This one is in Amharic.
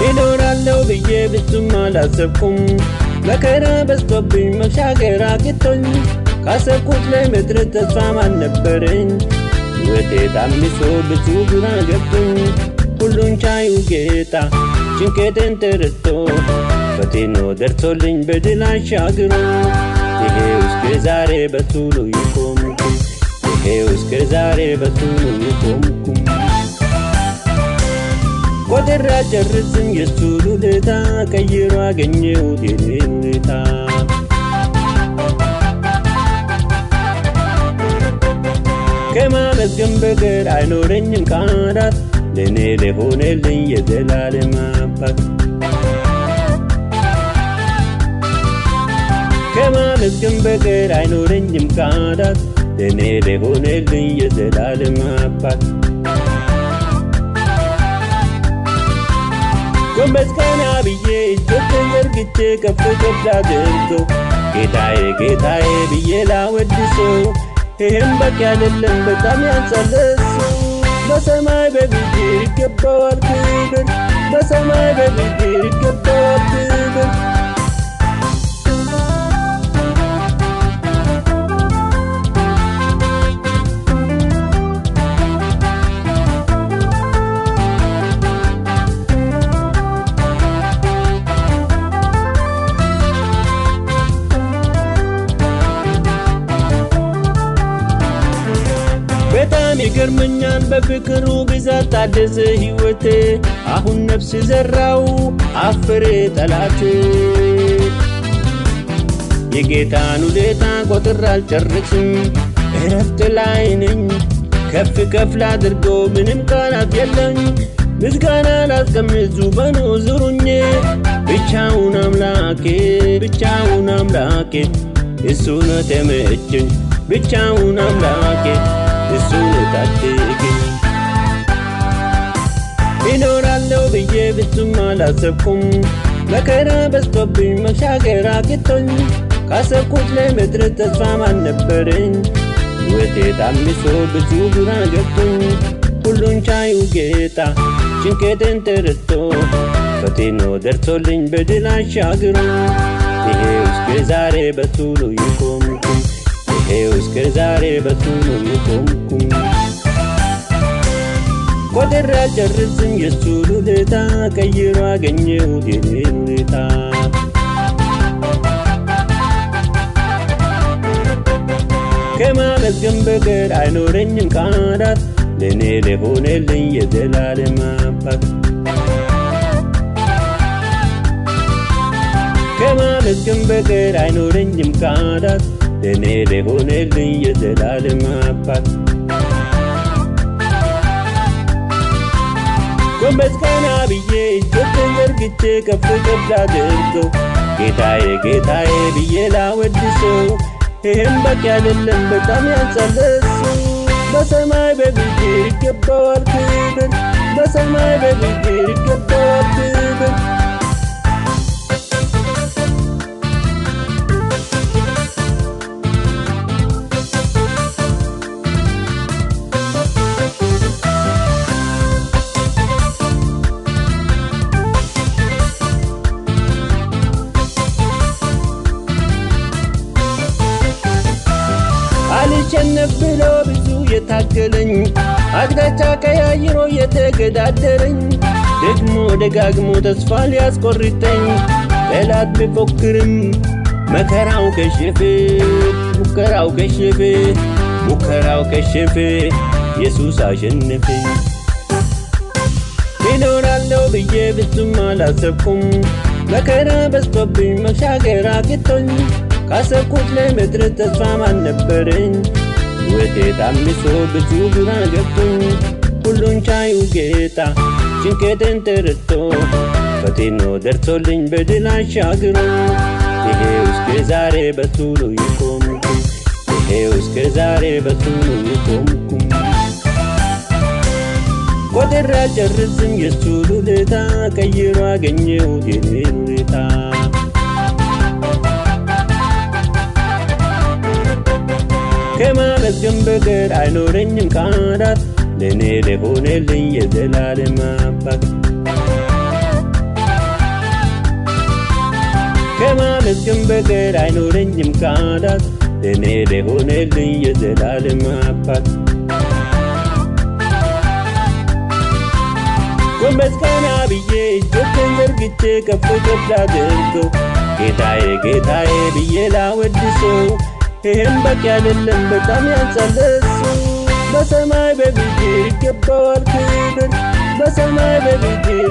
ይኖራለው ብዬ ብዙም አላሰብኩም መከራ በዝቶብኝ መሻገር አቅቶኝ ካሰብኩት ላይ መድረስ ተስፋም አልነበረኝ ሕይወቴ ታምሶ ብዙ ግራ ገብቶኝ ሁሉን ቻዩ ጌታ ጭንቀቴን ተረድቶ ፈተና ደርሶልኝ በድል አሻግሮ ይሄው እስከ ዛሬ በሱ ነው የቆምኩት ይሄው እስከ ዛሬ በሱ ነው የቆምኩት ቆጥሬ አልጨርስም የሱን ውለታ ቀይሮ አገኘሁት የኔን ሁኔታ ከማመስገን በቀር አይኖረኝም ቃላት ለኔ ለሆነልኝ የዘላለም አባት ከማመስገን በቀር አይኖረኝም ቃላት ለኔ ለሆነልኝ የዘላለም አባት ጎንበስ ቀና ብዬ እጆቼን ዘርግቼ ከፍ ከፍ ላድርገው ጌታዬ ጌታዬ ብዬ ላወድሰው ይህም በቂ አይደለም በጣም ያንሳል እሱ በሰማይ በምድር ይገባዋል ክብር በሰማይ በምድር ይገባዋል ክብር በጣም ይገርመኛል በፍቅሩ ብዛት ታደሰ ሕይወቴ አሁን ነፍስ ዘራው አፈረ ጠላቴ የጌታን ውለታ ቆጥሬ አልጨርስም እረፍት ላይ ነኝ ከፍ ከፍ ላድርገው ምንም ቃላት የለኝ ምስጋና ላስቀምጥ ዙፋኑ ዙሩኝ ብቻውን አምላኬ እሱ ነው ተመቸኝ ብቻውን አምላኬ እሱ ነው ታደገኝ ይኖራለው ብዬ ብዙም አላሰብኩም መከራ በዝቶብኝ መሻገር አቅቶኝ ካሰብኩት ላይ መድረስ ተስፋም አልነበረኝ ሕይወቴ ታምሶ ብዙ ግራ ገብቶኝ ሁሉን ቻዩ ጌታ ጭንቀቴን ተረድቶ ፈተና ደርሶልኝ በድል አሻግሮ ይሄው እስከ ዛሬ በሱ ነው የቆምኩት ይሄው እስከ ዛሬ በሱ ነው የቆምኩት ቆጥሬ አልጨርስም የሱን ውለታ ቀይሮ አገኘሁት የኔን ሁኔታ ከማመስገን በቀር አይኖረኝም ቃላት ለኔ ለሆነልኝ የዘላለም አባት ከማመስገን በቀር አይኖረኝም ቃላት ለኔ ለሆነልኝ የዘላለም አባት ጎንበስ ቀና ብዬ እጆቼን ዘርግቼ ከፍ ከፍ ላድርገው ጌታዬ ጌታዬ ብዬ ላወድሰው ይህም በቂ አይደለም በጣም ያንሳል እሱ በሰማይ በምድር ይገባዋል ክብር በሰማይ በምድር ይገባዋል ክብር አልሸነፍ ብሎ ብዙ የታገለኝ አቅጣጫ ቀያይሮ የተገዳደረኝ ደግሞ ደጋግሞ ተስፋ ሊያስቆርጠኝ ጠላት ቢፎክርም መከራው ከሸፈ ሙከራው ከሸፈ ኢየሱስ አሸነፈኝ ይኖራለው ብዬ ብዙም አላሰብኩም መከራ በዝቶብኝ መሻገር አቅቶኝ ካሰብኩት ላይ መድረስ ተስፋም አልነበረኝ ሕይወቴ ታምሶ ብዙ ግራ ገብቶኝ ሁሉን ቻዩ ጌታ ጭንቀቴን ተረድቶ ፈተና ደርሶልኝ በድል አሻግሮ ይሄው እስከ ዛሬ በሱ ነው የቆምኩት ይሄው እስከ ዛሬ በሱ ነው የቆምኩት ቆጥሬ አልጨርስም የሱን ውለታ ቀይሮ አገኘሁት የኔን ሁኔታ ከማመስገን በቀር አይኖረኝም ቃላት ለኔ ለሆነልኝ የዘላለም አባት ከማመስገን በቀር አይኖረኝም ቃላት ለኔ ለሆነልኝ የዘላለም አባት ጎንበስ ቀና ብዬ እጆቼን ዘርግቼ ከፍ ከፍ ላድርገው ጌታዬ ጌታዬ ብዬ ላወድሰው ይህም በቂ አይደለም በጣም ያንሳል ለሱ በሰማይ በምድር ይገባዋል ክብር በሰማይ በምድር